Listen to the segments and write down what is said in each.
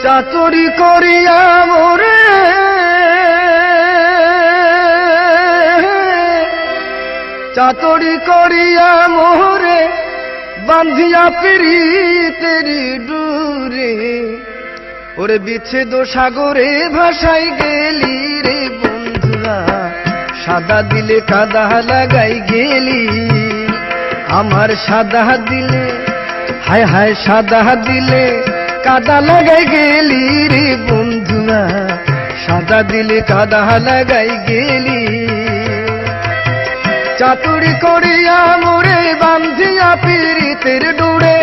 চাতুরি করিয়া মোরে চাতুরি করিয়া মোরে বান্ধিয়া পিরিতেরি ডুরে ওরে বিচ্ছেদ সাগরে ভাসাই গেলি রে বন্ধুরা সাদা দিলে কাদা লাগাই গেলি আমার সাদা দিলে হায় হায় সাদা দিলে কাদা লাগাই গেলি রে বন্ধুরা সাদা দিলে কাদা লাগাই গেলি চাতুরি করিয়া মোরে বান্ধিয়া পিরিতের ডুরে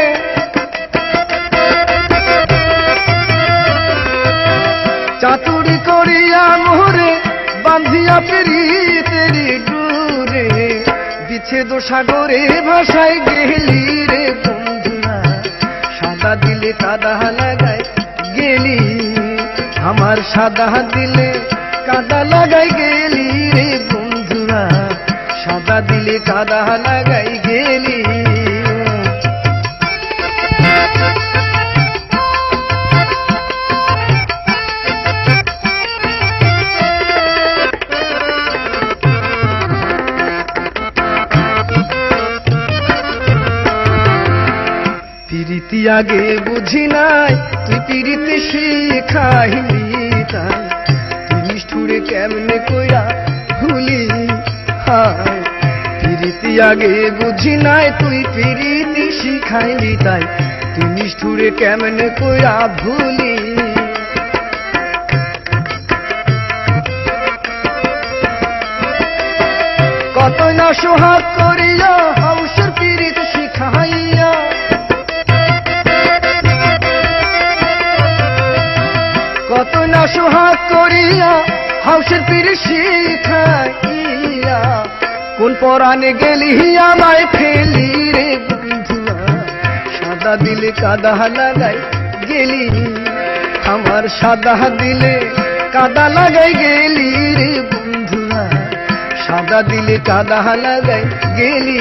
চাতুরি করিয়া মোরে বান্ধিয়া পিরিতের ডুরে বিচ্ছেদ সাগরে ভাসাই গেলি রে বন্ধুরা সাদা দিলে কাদা লাগাই গেলি আমার সাদা দিলে কাদা লাগাই গেলি রে বন্ধুরা সাদা দিলে কাদা লাগাই গেলি পিরিতি আগে বুঝি নাই তুই পিরিতি শিখাইলি তাই তুই নিষ্ঠুরে কেমনে কইরা ভুলি হায় পিরিতি আগে বুঝি নাই তুই পিরিতি শিখাইলি তাই তুই নিষ্ঠুরে কেমনে কইরা ভুলি কত না সোহাগ করিয়া হাউসের পিরিত শিখাইয়া কত না সোহাগ করিয়া হাউসের পিরিত শিখাইয়া কোন পরাণে গেলি আমায় ফেলি রে বন্ধুরা সাদা দিলে কাদা লাগাই গেলি আমার সাদা দিলে কাদা লাগাই গেলি রে বন্ধুরা সাদা দিলে কাদা লাগাই গেলি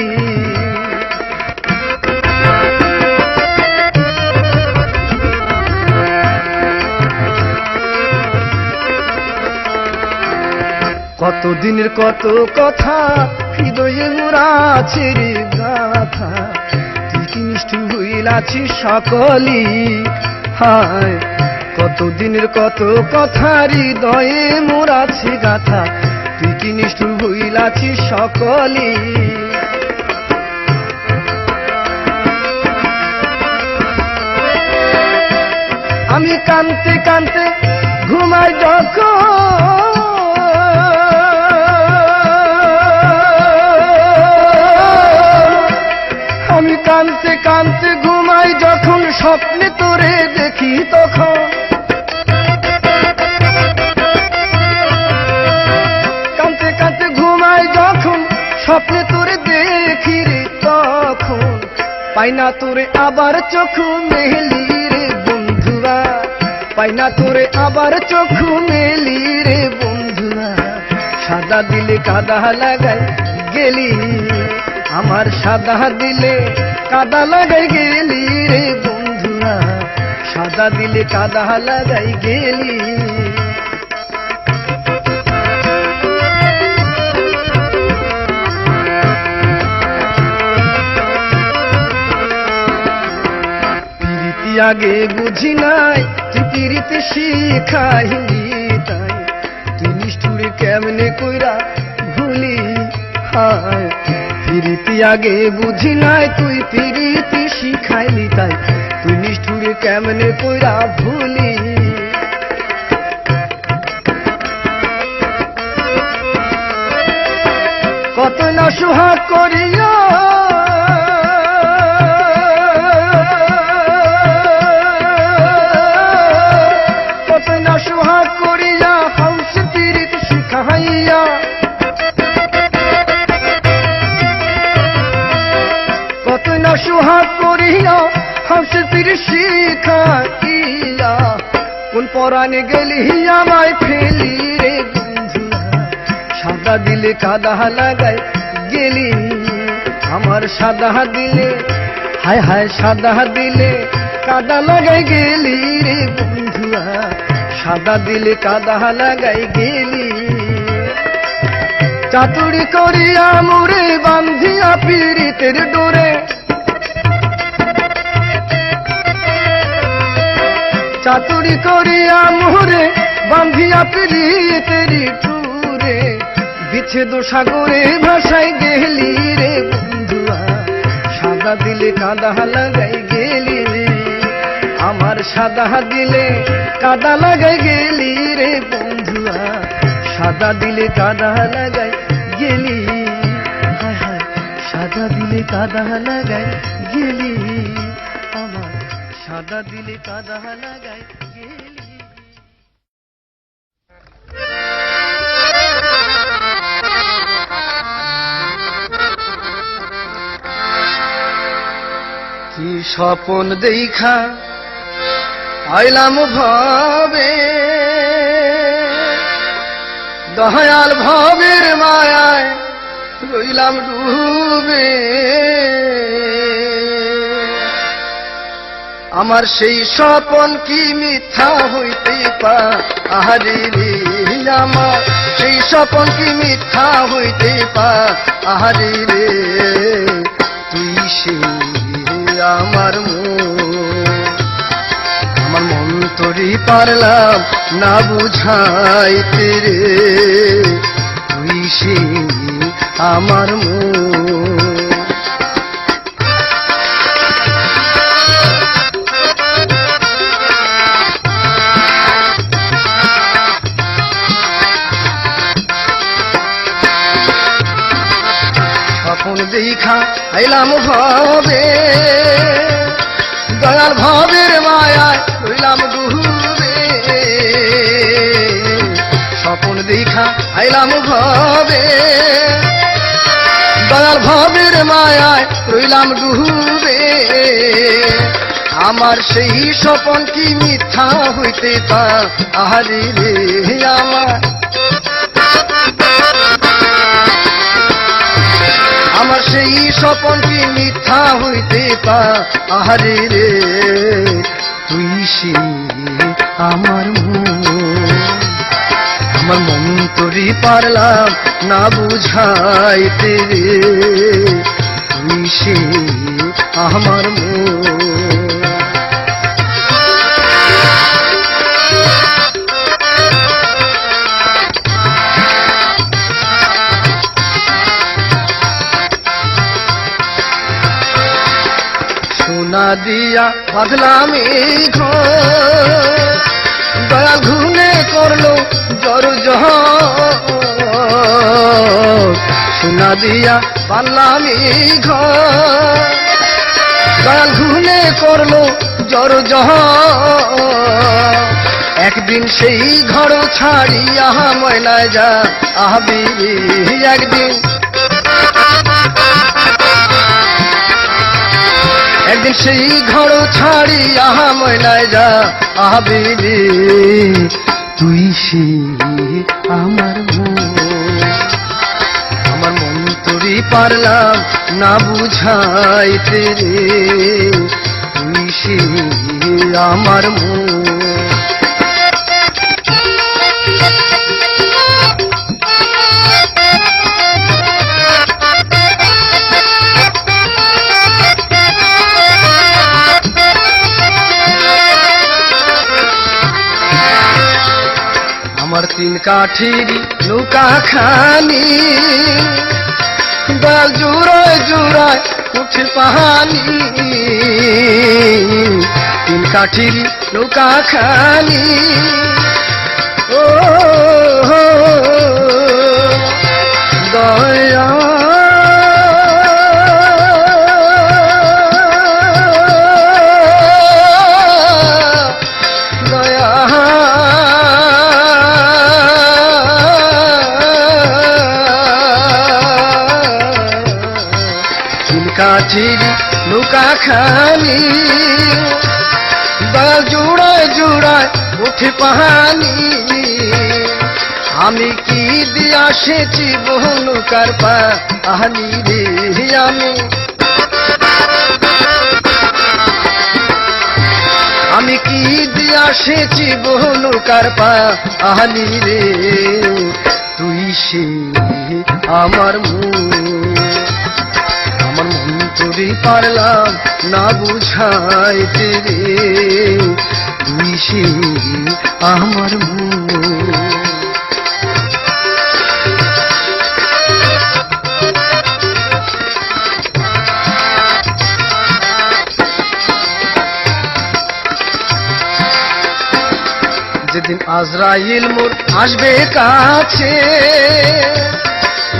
কতদিনের কত কথা হৃদয়ে মোরা আছে রে গাথা তুই কি নিষ্ঠুর হইলাছিস সকলি হায় কতদিনের কত কথা হৃদয়ে মোরা আছে গাথা তুই কি নিষ্ঠুর হইলাছিস সকলি আমি কানতে কানতে ঘুমাই যখন আমি কানতে কানতে ঘুমাই যখন স্বপ্নে তোরে দেখি তখন কানতে কানতে ঘুমাই যখন স্বপ্নে তোরে দেখি রে তখন পাই না তোরে আবার চোখ মেলি রে বন্ধুরা পাই না তোরে আবার চোখ মেলি রে বন্ধুরা সাদা দিলে কাদা লাগাই গেলি আমার সাদা দিলে কাদা লাগাই গেলি রে বন্ধুরা সাদা দিলে কাদা লাগাই গেলি পিরিতি আগে বুঝি নাই তুই পিরিতি শিখাইলি তাই তুই নিষ্ঠুরে কেমনে কইরা ভুলি হায় পিরিতি আগে বুঝি নাই তুই পিরিতি শিখাইলি তাই তুই নিষ্ঠুরে কেমনে কইরা ভুলি কত না সোহাগ করিয়া কত না সোহাগ করিয়া হাউস পিরিত শিখাইয়া কত না সোহাগ করিয়া হাউসের পিরিত শিখাইয়া কোন পরাণে গেলি আমায় ফেলি রে বন্ধুরা সাদা দিলে কাদা লাগাই গেলি আমার সাদা দিলে হায় হায় সাদা দিলে কাদা লাগাই গেলি রে বন্ধুরা বন্ধুয়া সাদা দিলে কাদা লাগাই গেলি চাতুরি করিয়া মুরে বান্ধিয়া পীড়িতের ডোরে চাতুরি করিয়া মুরে বান্ধিয়া পীড়িতের ডোরে বিচ্ছেদ সাগরে ভাসাই গেলি রে বন্ধুয়া সাদা দিলে কাদা লাগাই গেলি আমার সাদা দিলে কাদা লাগাই গেলি রে বন্ধুয়া সাদা দিলে কাদা লাগাই গেলি হায় হায় সাদা দিলে কাদা লাগাই গেলি আমার সাদা দিলে কাদা লাগাই গেলি কি স্বপন দেখা আইলাম ভাবে দয়াল ভবের মায়ায় রইলাম ডুবে আমার সেই স্বপন কি মিথ্যা হইতে পারে রে আমার সেই স্বপন কি মিথ্যা হইতে পারে রে তুই সেই আমার মন তোরই পারলাম না বুঝাইতে রে তুই সেই আমার স্বপ্ন দেখা আইলাম ভাবে দয়াল ভবের মায়ায় রইলাম ডুবে স্বপ্ন দেখা আইলাম ভাবে দয়াল ভবের মায়ায় রইলাম ডুবে আমার সেই স্বপন কি মিথ্যা হইতে পারে রে আমার সেই স্বপন কি মিথ্যা হইতে পারে রে তুই সেই আমার মন তোরই পারলাম না বুঝাইতে রে তুই সেই আমার সোনা দিয়া বাঁধলাম এই ঘর দয়াল ঘুনে করলো জর সোনা দিয়া পারলাম এই ঘর দয়াল ঘুনে করলো জর একদিন সেই ঘর ছাড়িয়া ময়নায় যা আহবি একদিন সেই ঘর ছাড়িয়া ময়নায় যা আহবি তুই সেই আমার মন তোরই পারলাম না বুঝাইতে রে তুই সেই আমার আমার তিন কাঠির নৌকা খানি দয়াল জুড়ায় জুড়ায় উঠে পাহানি তিন কাঠির নৌকা খানি ও দয়া কাঠির নৌকা খানি দয়াল জুড়ায় জুড়ায় উঠে পাহানি আমি কি দিয়া সেচি বহু নৌকার পাহানি রে আমি কি দিয়া সেছি বহনুকার পা আহানি রে তুই সে আমার মন তোরে পারলাম না বুঝাইতে রে তুই সে আমার যেদিন আজরাইল মোর আসবে কাছে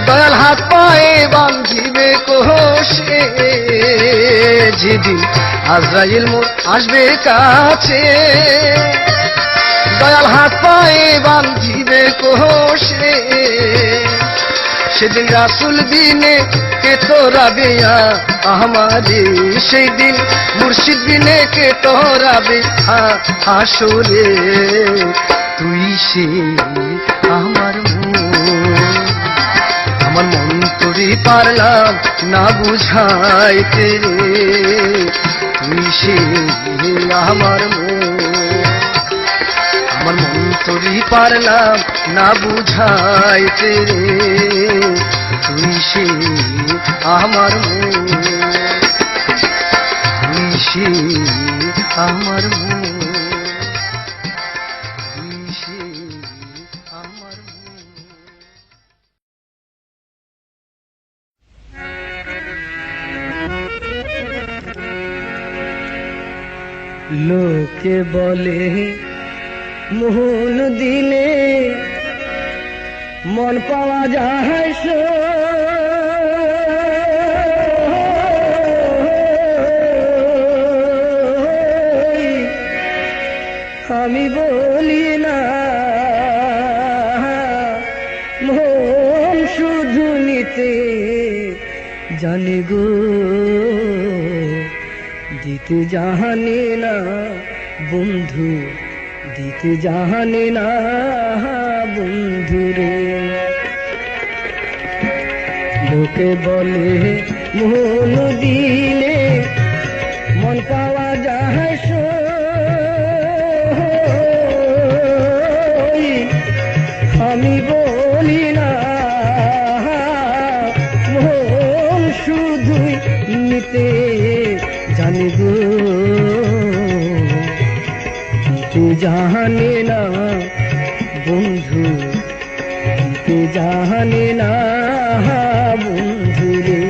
দয়াল হাত পায়ে বাঁধিবে কোষে যেদিন আজরাইল মোর আসবে কাছে দয়াল হাত পায়ে বাঁধিবে কোষে সেদিন রাসুল বিনে কে তোরাবে আমারে সেই দিন মুর্শিদ বিনে কে তোরাবে হাসরে তুই সে আমার মন তোরে পারলাম না বুঝাইতে রে তুই সে আমার মন তোরে পারলাম না বুঝাইতে রে তুই সে আমার তুই সে আমার তুই সে আমার লোকে বলে মোহন দিলে মন পাওয়া যায় আমি বলি না মন শুধু নিতে জানি গো দিতে জানি না বন্ধু দিতে জানি না বন্ধু রে লোকে বলে মন দিলে মন পাওয়া যায় আমি বলি না মন শুধুই নিতে জানি গো দিতে জানি না বন্ধু দিতে জানি না বন্ধু রে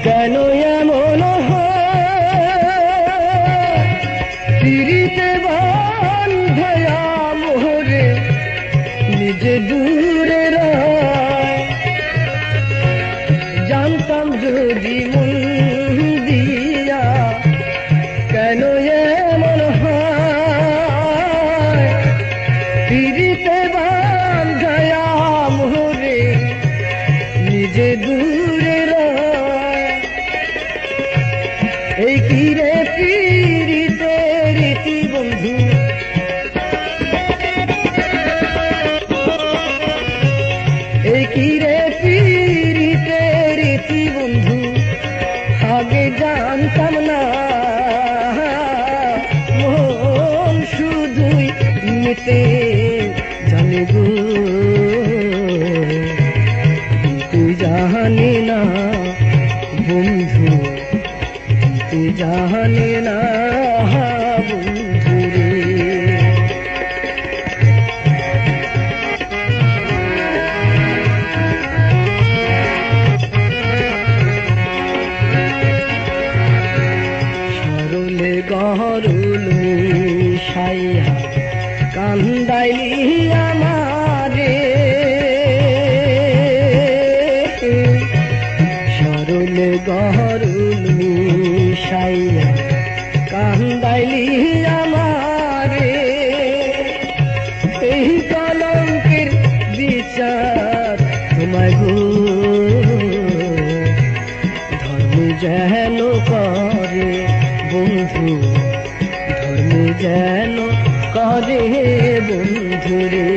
কেন এমন পিরিতে বান্ধয়া মোহরে নিজে দূরে জানতাম যদি মন দিয়া কেন এমন পিরিতে বান্ধয়া মোহরে নিজে দূরে এই কি রে পিরিতে রীতি বন্ধু এই কি রে পিরিতে রীতি বন্ধু আগে জানতাম না মন শুধুই নিতে জানি গো দিতে জানি না বন্ধু দিতে জানি না বন্ধু রে সরলে গহরুল মিশাইয়া কান্দাইলি আমারে সরলে গহরুল মিশাইয়া কান্দাইলি আমারে এই কলঙ্কের বিচার তোমায় গো ধর্ম যেন করে বন্ধু ধর্ম যেন করে বন্ধুরে।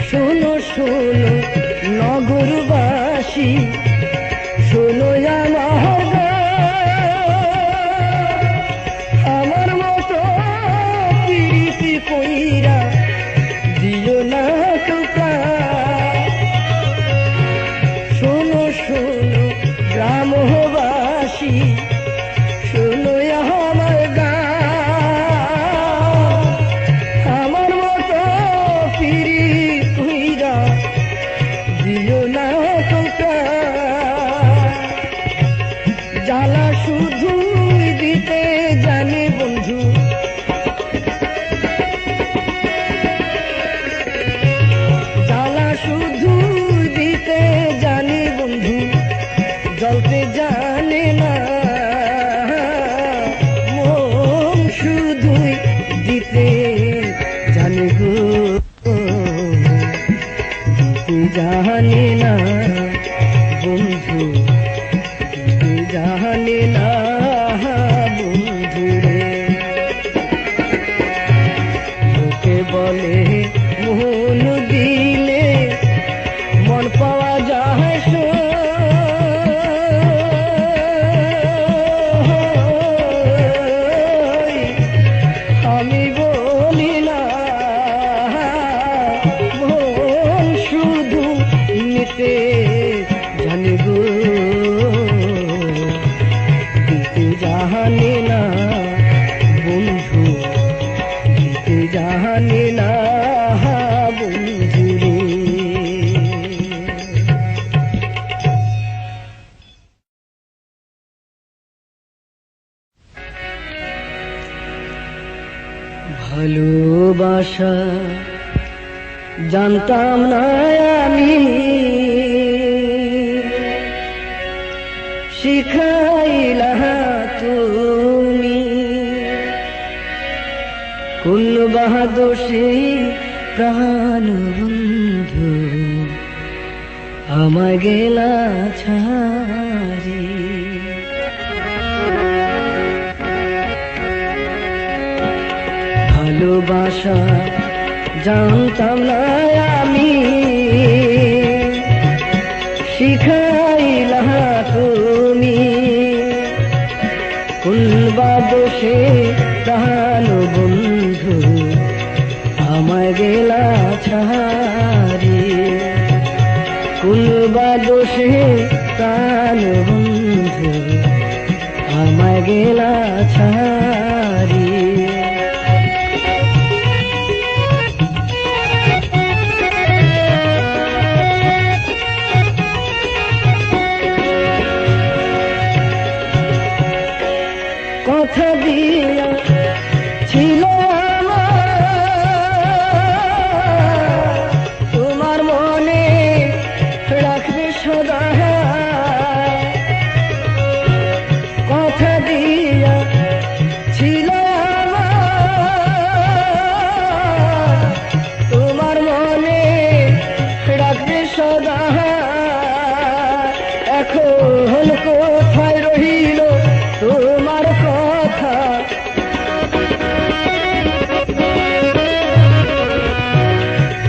শোনো শোনো নগরবাসী, শোনো আমার মতো প্রীতি কইরা দিও না তোমরা। শোনো শোনো গ্রামবাসী, শোনো আমার গান, আমার মতো প্রীতি কইরা দিও না তোমরা। জ্বালা শুধু দিতে জানি বন্ধু, জ্বালা শুধু দিতে জানি বন্ধু, জ্বলতে জানে না মন শুধুই দিতে জানি গো, দিতে জানে না বন্ধু, জানে না বন্ধুরে। লোকে বলে মন দিলে মন পাওয়া যায়, আমি বলি না মন শুধু নিতে জানি গো, জানে না বন্ধু, দিতে জানে না বন্ধুরে। ভালোবাসা জানতাম না আমি, শিখাইলা তুমি কোন বাহাদুরে প্রাণ বন্ধু, আমায় গেলা ছাড়ি। ভালোবাসা জানতাম না আমি, শিখাইলা তুমি কোন বাদোষে প্রাণ বন্ধু, আমায় গেলা ছাড়ি। কোন বাদোষে প্রাণ বন্ধু, আমায় গেলা ছাড়ি। কথা দিয়া ছিল তোমার মনে রাখবে সদা, কথা দিয়া ছিল তোমার মনে রাখবে সদা। এখন কোথায় রহিল তোমার কথা,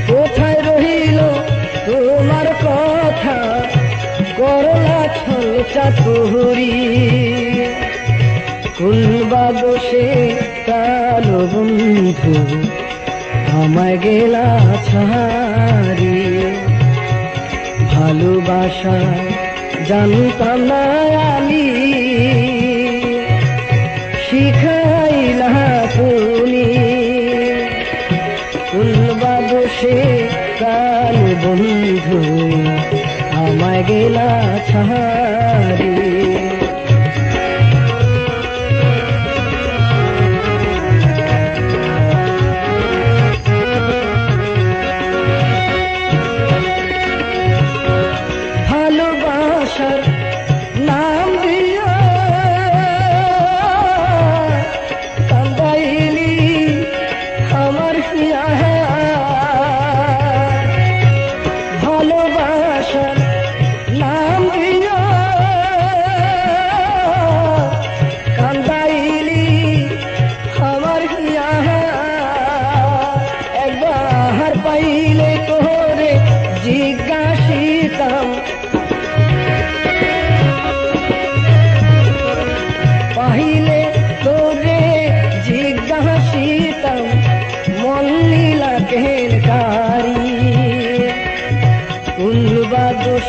কোথায় রহিল তোমার কথা, করলা ছল চাতুরি। কোন বাদোষে কালো বন্ধু, আমায় গেলা ছাড়ি। ভালোবাসা জানতাম না আমি, শিখাইলা তুমি কোন বাদোষে কালো বন্ধু, আমায় গেলা ছাড়ি। ভালোবাসার নাম দিয়া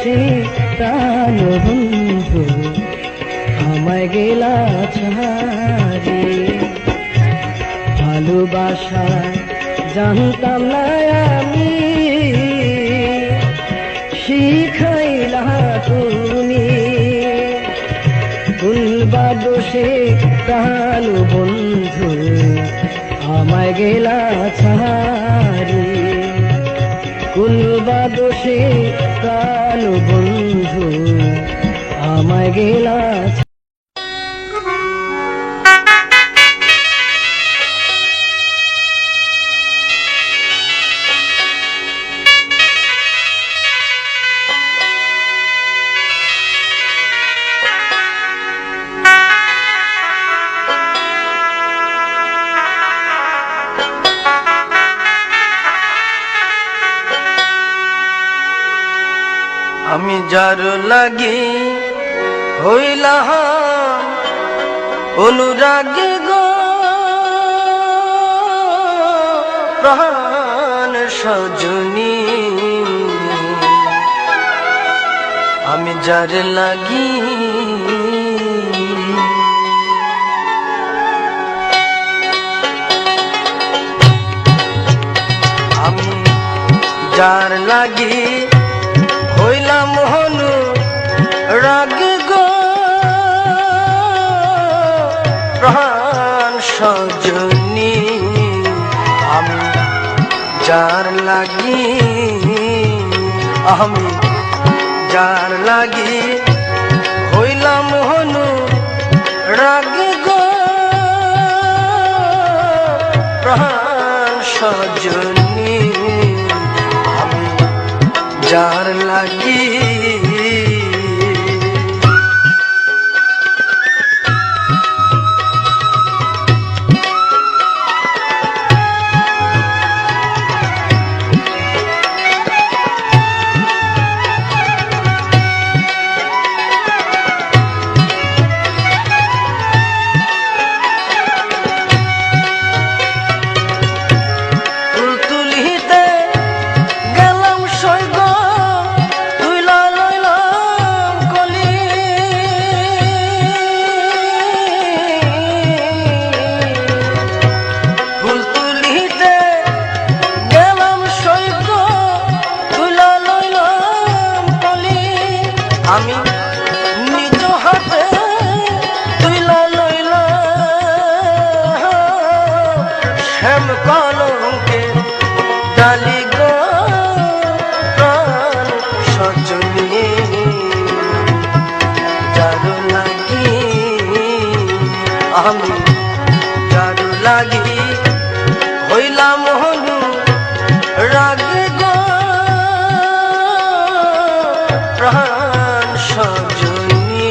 ভালোবাসি প্রাণ বন্ধু আমায় গেলা ছাড়ি ভালোবাসা জানতাম না আমি শিখাইলা তুমি ভুলবা দোষে প্রাণ বন্ধু আমায় গেলা ছাড়ি ভুলবা দোষে প্রাণ বন্ধু আমায় গেলা আমি যার লাগি হইলাম অনুরাগী গো প্রাণ সজনী আমি যার লাগি আমি যার লাগি হইলাম হনু রাগ গো প্রাণ সজনী আমি যার লাগি আমি যার লাগি হইলাম হনু রাগ গো প্রাণ সজনী আমি যার লাগি আমি নিজ হাতে তুইলা লইলা শ্যাম কলঙ্কে ডালি গো প্রাণ সজনী যার লাগি আমি যার লাগি হইলাম হনু রাগ গো প্রাণ সজনী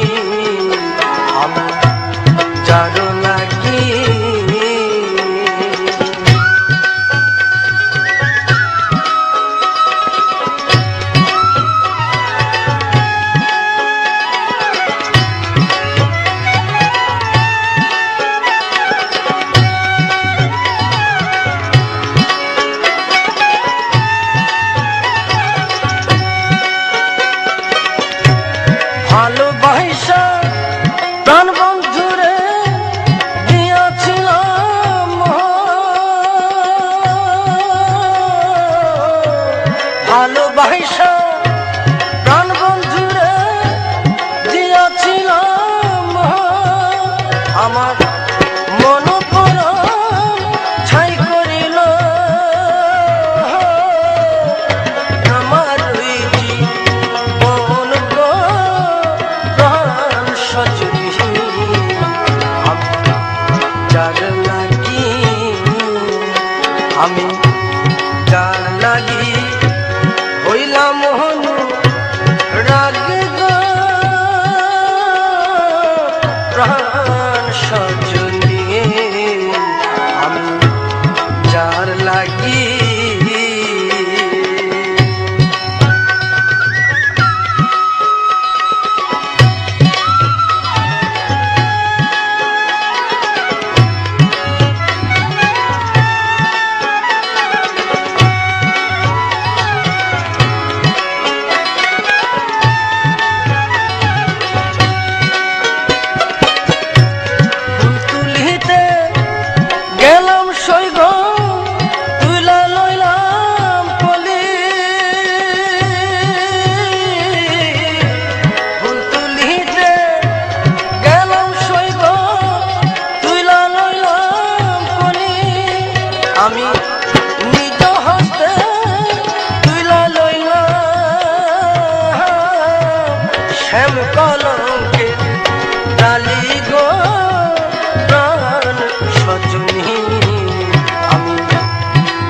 আমি যার লাগি ভালোবাসা প্রাণ বন্ধুরে দিয়াছিলাম ভালোবাসা প্রাণ বন্ধুরে দিয়াছিলাম আমার মন প্রাণ ছাই করিল আমার আমি যার লাগি হইলাম হনু রাগ গো প্রাণ সজনী আমি যার লাগি শ্যাম কলঙ্কে ডালি গো প্রাণ সজনী আমি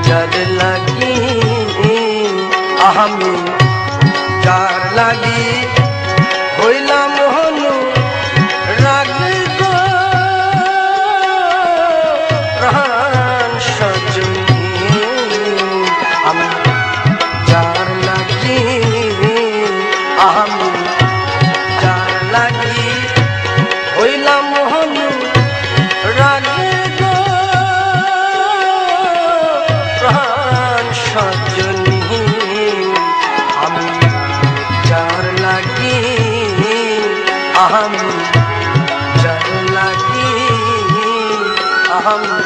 যার লাগি আমি যার লাগি হইলাম হনু রাগ গো প্রাণ সজনী আমি যার লাগি আমি যার লাগি হইলাম হনু রাগ গো প্রাণ সজনী আমি যার লাগি আমি যার লাগি আমি